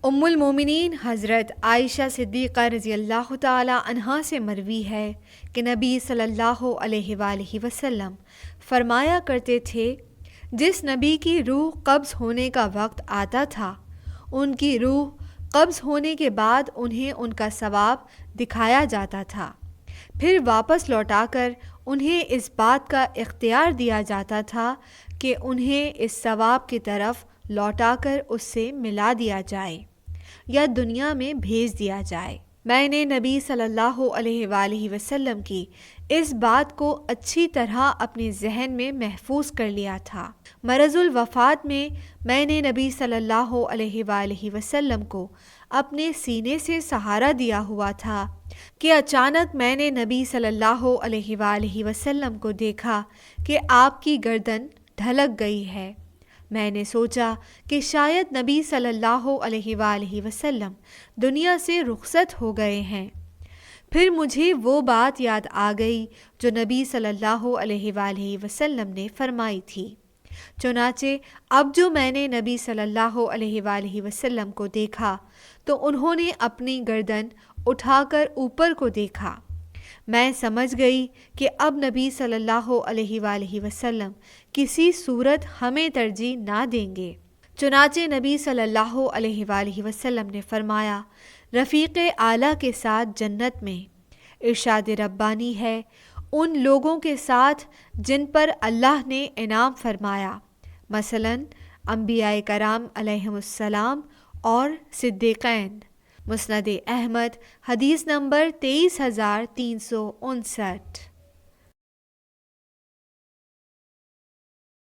ام المومنین حضرت عائشہ صدیقہ رضی اللہ تعالی عنہا سے مروی ہے کہ نبی صلی اللہ علیہ وآلہ وسلم فرمایا کرتے تھے، جس نبی کی روح قبض ہونے کا وقت آتا تھا، ان کی روح قبض ہونے کے بعد انہیں ان کا ثواب دکھایا جاتا تھا، پھر واپس لوٹا کر انہیں اس بات کا اختیار دیا جاتا تھا کہ انہیں اس ثواب کی طرف لوٹا کر اس سے ملا دیا جائے یا دنیا میں بھیج دیا جائے۔ میں نے نبی صلی اللہ علیہ وآلہ وسلم کی اس بات کو اچھی طرح اپنے ذہن میں محفوظ کر لیا تھا۔ مرض الوفات میں نے نبی صلی اللہ علیہ وآلہ وسلم کو اپنے سینے سے سہارا دیا ہوا تھا کہ اچانک میں نے نبی صلی اللہ علیہ وآلہ وسلم کو دیکھا کہ آپ کی گردن ڈھلک گئی ہے۔ میں نے سوچا کہ شاید نبی صلی اللہ علیہ وآلہ وسلم دنیا سے رخصت ہو گئے ہیں۔ پھر مجھے وہ بات یاد آ گئی جو نبی صلی اللہ علیہ وآلہ وسلم نے فرمائی تھی۔ چنانچہ اب جو میں نے نبی صلی اللہ علیہ وآلہ وسلم کو دیکھا تو انہوں نے اپنی گردن اٹھا کر اوپر کو دیکھا۔ میں سمجھ گئی کہ اب نبی صلی اللہ علیہ وآلہ وسلم کسی صورت ہمیں ترجیح نہ دیں گے۔ چنانچہ نبی صلی اللہ علیہ وآلہ وسلم نے فرمایا، رفیق اعلیٰ کے ساتھ جنت میں۔ ارشاد ربانی ہے، ان لوگوں کے ساتھ جن پر اللہ نے انعام فرمایا، مثلاً انبیاء کرام علیہم السلام اور صدیقین۔ مسند احمد حدیث نمبر 23359۔